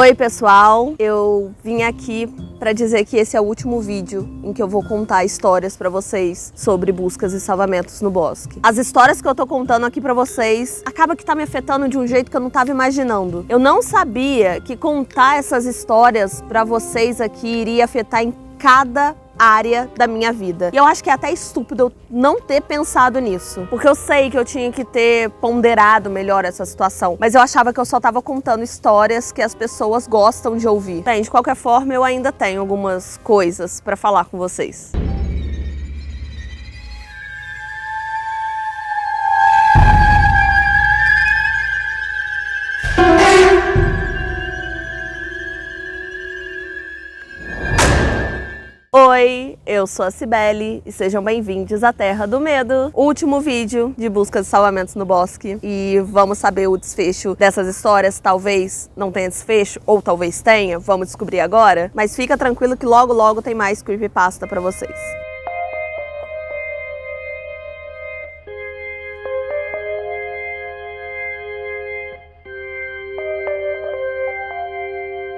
Oi pessoal, eu vim aqui para dizer que esse é o último vídeo em que eu vou contar histórias para vocês sobre buscas e salvamentos no bosque. As histórias que eu tô contando aqui para vocês acaba que tá me afetando de um jeito que eu não tava imaginando. Eu não sabia que contar essas histórias para vocês aqui iria afetar em cada área da minha vida. E eu acho que é até estúpido eu não ter pensado nisso, porque eu sei que eu tinha que ter ponderado melhor essa situação, mas eu achava que eu só tava contando histórias que as pessoas gostam de ouvir. Bem, de qualquer forma, eu ainda tenho algumas coisas pra falar com vocês. Oi, eu sou a Cibele e sejam bem-vindos à Terra do Medo. Último vídeo de buscas e salvamentos no bosque e vamos saber o desfecho dessas histórias. Talvez não tenha desfecho ou talvez tenha, vamos descobrir agora. Mas fica tranquilo que logo logo tem mais creepypasta pra vocês.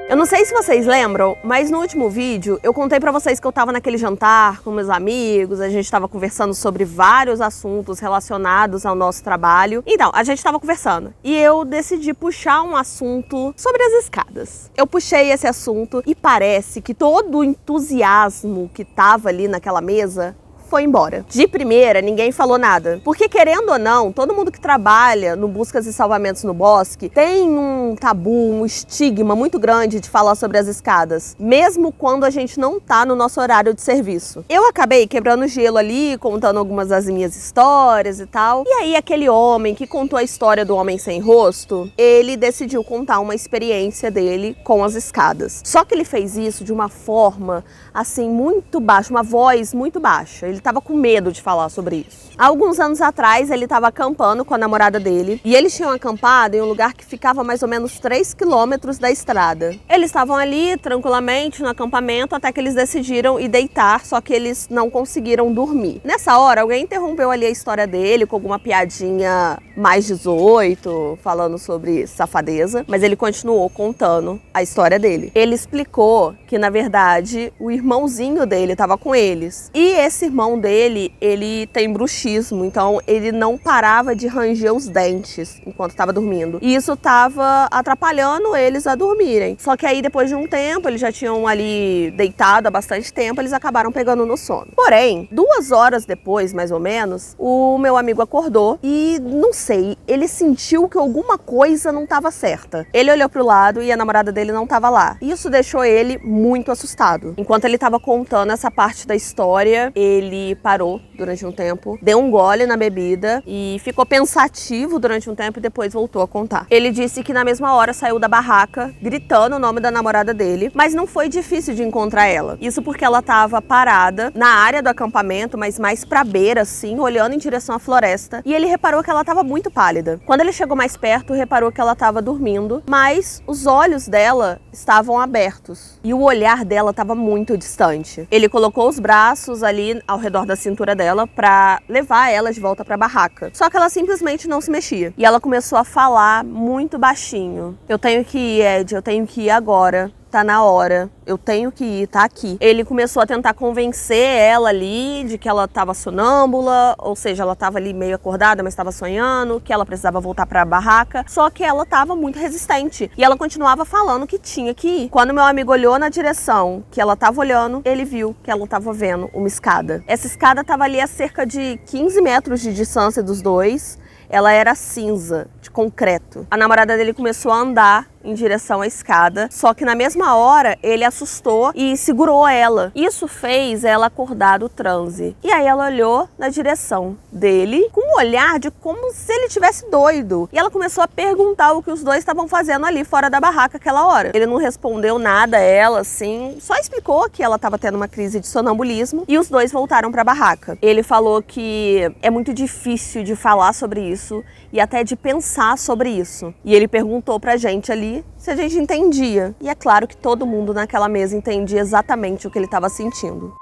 Eu não sei se vocês lembram, mas no último vídeo eu contei pra vocês que eu tava naquele jantar com meus amigos, a gente tava conversando sobre vários assuntos relacionados ao nosso trabalho. Então, a gente tava conversando e eu decidi puxar um assunto sobre as escadas. Eu puxei esse assunto e parece que todo o entusiasmo que tava ali naquela mesa foi embora. De primeira, ninguém falou nada. Porque, querendo ou não, todo mundo que trabalha no buscas e salvamentos no bosque tem um tabu, um estigma muito grande de falar sobre as escadas, mesmo quando a gente não tá no nosso horário de serviço. Eu acabei quebrando gelo ali, contando algumas das minhas histórias e tal. E aí, aquele homem que contou a história do homem sem rosto, ele decidiu contar uma experiência dele com as escadas. Só que ele fez isso de uma forma, assim, muito baixa, uma voz muito baixa. Ele tava com medo de falar sobre isso. Há alguns anos atrás, ele estava acampando com a namorada dele e eles tinham acampado em um lugar que ficava mais ou menos 3 quilômetros da estrada. Eles estavam ali tranquilamente no acampamento até que eles decidiram ir deitar, só que eles não conseguiram dormir. Nessa hora, alguém interrompeu ali a história dele com alguma piadinha mais 18, falando sobre safadeza, mas ele continuou contando a história dele. Ele explicou que, na verdade, o irmãozinho dele estava com eles. E esse irmão dele, ele tem bruxismo, então ele não parava de ranger os dentes enquanto estava dormindo. E isso estava atrapalhando eles a dormirem. Só que aí, depois de um tempo, eles já tinham ali deitado há bastante tempo, eles acabaram pegando no sono. Porém, 2 horas depois, mais ou menos, o meu amigo acordou e, não sei, ele sentiu que alguma coisa não estava certa. Ele olhou pro lado e a namorada dele não estava lá. Isso deixou ele muito assustado. Enquanto ele estava contando essa parte da história, ele parou durante um tempo, deu um gole na bebida e ficou pensativo durante um tempo e depois voltou a contar. Ele disse que na mesma hora saiu da barraca, gritando o nome da namorada dele, mas não foi difícil de encontrar ela. Isso porque ela estava parada na área do acampamento, mas mais pra beira, assim, olhando em direção à floresta, e ele reparou que ela estava muito pálida. Quando ele chegou mais perto, reparou que ela estava dormindo, mas os olhos dela estavam abertos e o olhar dela estava muito distante. Ele colocou os braços ali ao redor da cintura dela pra levar ela de volta pra barraca. Só que ela simplesmente não se mexia. E ela começou a falar muito baixinho. Eu tenho que ir, Ed, eu tenho que ir agora. Tá na hora, eu tenho que ir, tá aqui. Ele começou a tentar convencer ela ali de que ela tava sonâmbula, ou seja, ela tava ali meio acordada, mas tava sonhando, que ela precisava voltar pra barraca, só que ela tava muito resistente. E ela continuava falando que tinha que ir. Quando meu amigo olhou na direção que ela tava olhando, ele viu que ela tava vendo uma escada. Essa escada tava ali a cerca de 15 metros de distância dos dois. Ela era cinza, de concreto. A namorada dele começou a andar em direção à escada, só que na mesma hora ele assustou e segurou ela. Isso fez ela acordar do transe. E aí ela olhou na direção dele com um olhar de como se ele tivesse doido. E ela começou a perguntar o que os dois estavam fazendo ali fora da barraca aquela hora. Ele não respondeu nada a ela, assim, só explicou que ela estava tendo uma crise de sonambulismo e os dois voltaram para a barraca. Ele falou que é muito difícil de falar sobre isso e até de pensar sobre isso. E ele perguntou pra gente ali se a gente entendia. E é claro que todo mundo naquela mesa entendia exatamente o que ele estava sentindo.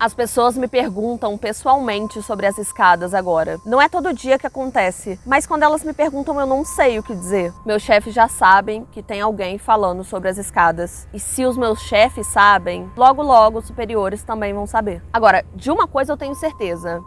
As pessoas me perguntam pessoalmente sobre as escadas agora. Não é todo dia que acontece, mas quando elas me perguntam eu não sei o que dizer. Meus chefes já sabem que tem alguém falando sobre as escadas. E se os meus chefes sabem, logo logo os superiores também vão saber. Agora, de uma coisa eu tenho certeza.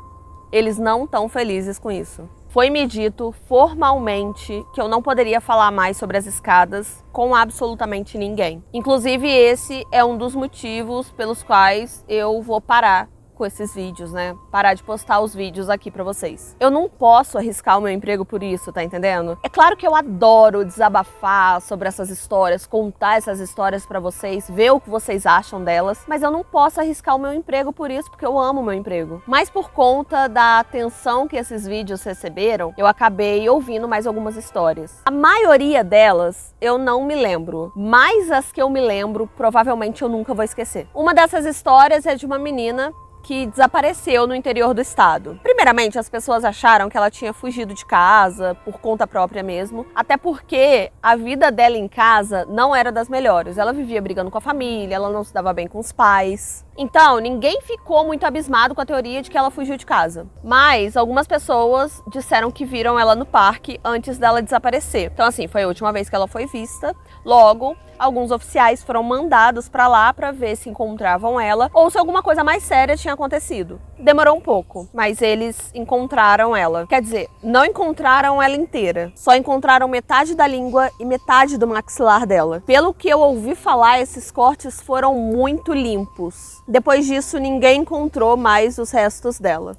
Eles não estão felizes com isso. Foi me dito formalmente que eu não poderia falar mais sobre as escadas com absolutamente ninguém. Inclusive, esse é um dos motivos pelos quais eu vou parar com esses vídeos, né? Parar de postar os vídeos aqui pra vocês. Eu não posso arriscar o meu emprego por isso, tá entendendo? É claro que eu adoro desabafar sobre essas histórias, contar essas histórias pra vocês, ver o que vocês acham delas, mas eu não posso arriscar o meu emprego por isso, porque eu amo o meu emprego. Mas por conta da atenção que esses vídeos receberam, eu acabei ouvindo mais algumas histórias. A maioria delas eu não me lembro, mas as que eu me lembro, provavelmente eu nunca vou esquecer. Uma dessas histórias é de uma menina que desapareceu no interior do estado. Primeiramente, as pessoas acharam que ela tinha fugido de casa, por conta própria mesmo, até porque a vida dela em casa não era das melhores. Ela vivia brigando com a família, ela não se dava bem com os pais. Então, ninguém ficou muito abismado com a teoria de que ela fugiu de casa. Mas algumas pessoas disseram que viram ela no parque antes dela desaparecer. Então, assim, foi a última vez que ela foi vista. Logo, alguns oficiais foram mandados pra lá pra ver se encontravam ela ou se alguma coisa mais séria tinha acontecido. Demorou um pouco, mas eles encontraram ela. Quer dizer, não encontraram ela inteira. Só encontraram metade da língua e metade do maxilar dela. Pelo que eu ouvi falar, esses cortes foram muito limpos. Depois disso, ninguém encontrou mais os restos dela.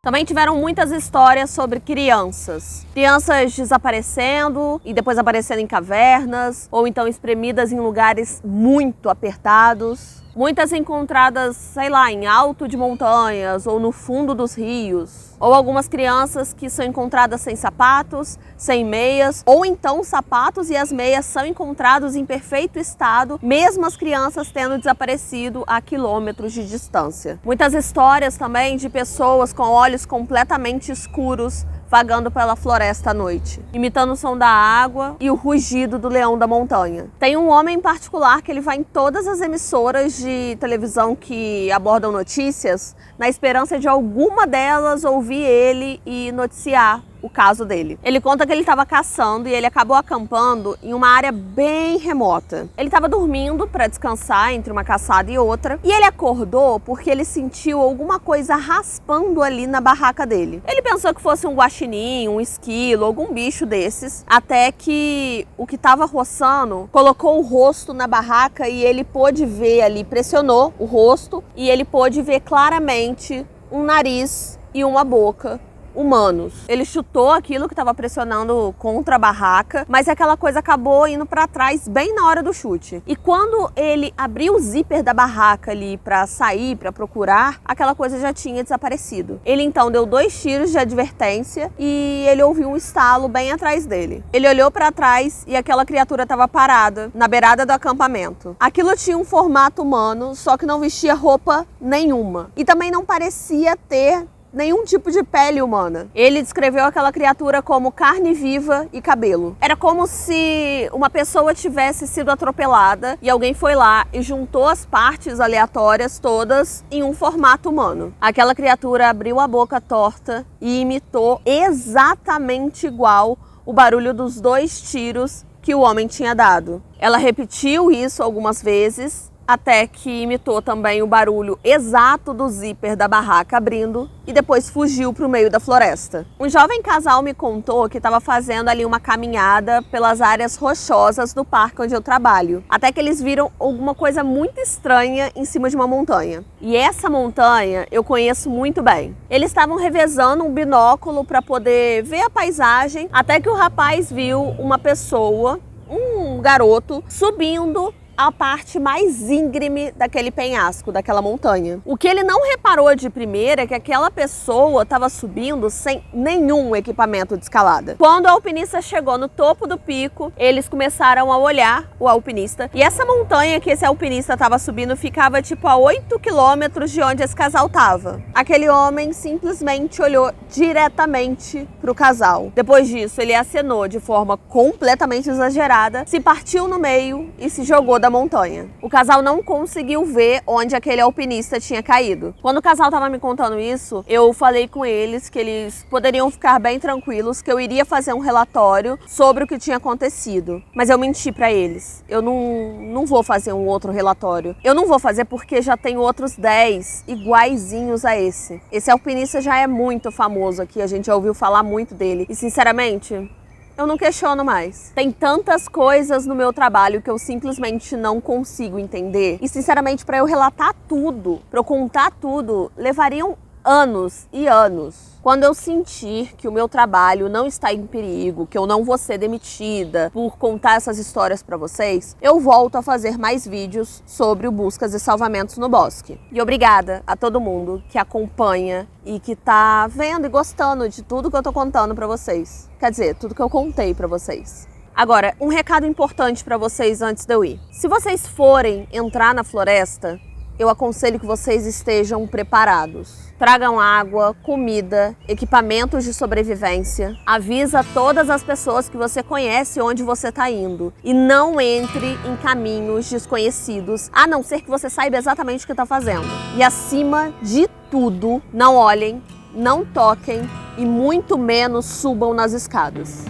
Também tiveram muitas histórias sobre crianças. Crianças desaparecendo e depois aparecendo em cavernas, ou então espremidas em lugares muito apertados. Muitas encontradas, sei lá, em alto de montanhas ou no fundo dos rios. Ou algumas crianças que são encontradas sem sapatos, sem meias, ou então os sapatos e as meias são encontrados em perfeito estado, mesmo as crianças tendo desaparecido a quilômetros de distância. Muitas histórias também de pessoas com olhos completamente escuros, vagando pela floresta à noite, imitando o som da água e o rugido do leão da montanha. Tem um homem em particular que ele vai em todas as emissoras de televisão que abordam notícias, na esperança de alguma delas ouvir ele e noticiar o caso dele. Ele conta que ele estava caçando e ele acabou acampando em uma área bem remota. Ele estava dormindo para descansar entre uma caçada e outra e ele acordou porque ele sentiu alguma coisa raspando ali na barraca dele. Ele pensou que fosse um guaxinim, um esquilo, algum bicho desses, até que o que estava roçando colocou o rosto na barraca e ele pôde ver ali, pressionou o rosto e ele pôde ver claramente um nariz e uma boca humanos. Ele chutou aquilo que estava pressionando contra a barraca, mas aquela coisa acabou indo para trás bem na hora do chute. E quando ele abriu o zíper da barraca ali para sair, para procurar, aquela coisa já tinha desaparecido. Ele então deu 2 tiros de advertência e ele ouviu um estalo bem atrás dele. Ele olhou para trás e aquela criatura estava parada na beirada do acampamento. Aquilo tinha um formato humano, só que não vestia roupa nenhuma. E também não parecia ter nenhum tipo de pele humana. Ele descreveu aquela criatura como carne viva e cabelo. Era como se uma pessoa tivesse sido atropelada e alguém foi lá e juntou as partes aleatórias todas em um formato humano. Aquela criatura abriu a boca torta e imitou exatamente igual o barulho dos 2 tiros que o homem tinha dado. Ela repetiu isso algumas vezes, até que imitou também o barulho exato do zíper da barraca abrindo e depois fugiu para o meio da floresta. Um jovem casal me contou que estava fazendo ali uma caminhada pelas áreas rochosas do parque onde eu trabalho, até que eles viram alguma coisa muito estranha em cima de uma montanha. E essa montanha eu conheço muito bem. Eles estavam revezando um binóculo para poder ver a paisagem, até que o rapaz viu uma pessoa, um garoto, subindo a parte mais íngreme daquele penhasco, daquela montanha. O que ele não reparou de primeira é que aquela pessoa estava subindo sem nenhum equipamento de escalada. Quando o alpinista chegou no topo do pico, eles começaram a olhar o alpinista. E essa montanha que esse alpinista estava subindo ficava tipo a 8 quilômetros de onde esse casal estava. Aquele homem simplesmente olhou diretamente para o casal. Depois disso, ele acenou de forma completamente exagerada, se partiu no meio e se jogou da montanha. O casal não conseguiu ver onde aquele alpinista tinha caído. Quando o casal estava me contando isso, eu falei com eles que eles poderiam ficar bem tranquilos, que eu iria fazer um relatório sobre o que tinha acontecido. Mas eu menti para eles. Eu não vou fazer um outro relatório. Eu não vou fazer porque já tem outros 10 iguaizinhos a esse. Esse alpinista já é muito famoso aqui, a gente já ouviu falar muito dele. E sinceramente, eu não questiono mais. Tem tantas coisas no meu trabalho que eu simplesmente não consigo entender. E sinceramente, para eu relatar tudo, para eu contar tudo, levariam anos e anos. Quando eu sentir que o meu trabalho não está em perigo, que eu não vou ser demitida por contar essas histórias para vocês, eu volto a fazer mais vídeos sobre o buscas e salvamentos no bosque. E obrigada a todo mundo que acompanha e que tá vendo e gostando de tudo que eu tô contando para vocês. Quer dizer, tudo que eu contei para vocês. Agora, um recado importante para vocês antes de eu ir. Se vocês forem entrar na floresta, eu aconselho que vocês estejam preparados. Tragam água, comida, equipamentos de sobrevivência. Avisa todas as pessoas que você conhece onde você está indo. E não entre em caminhos desconhecidos, a não ser que você saiba exatamente o que está fazendo. E acima de tudo, não olhem, não toquem e muito menos subam nas escadas.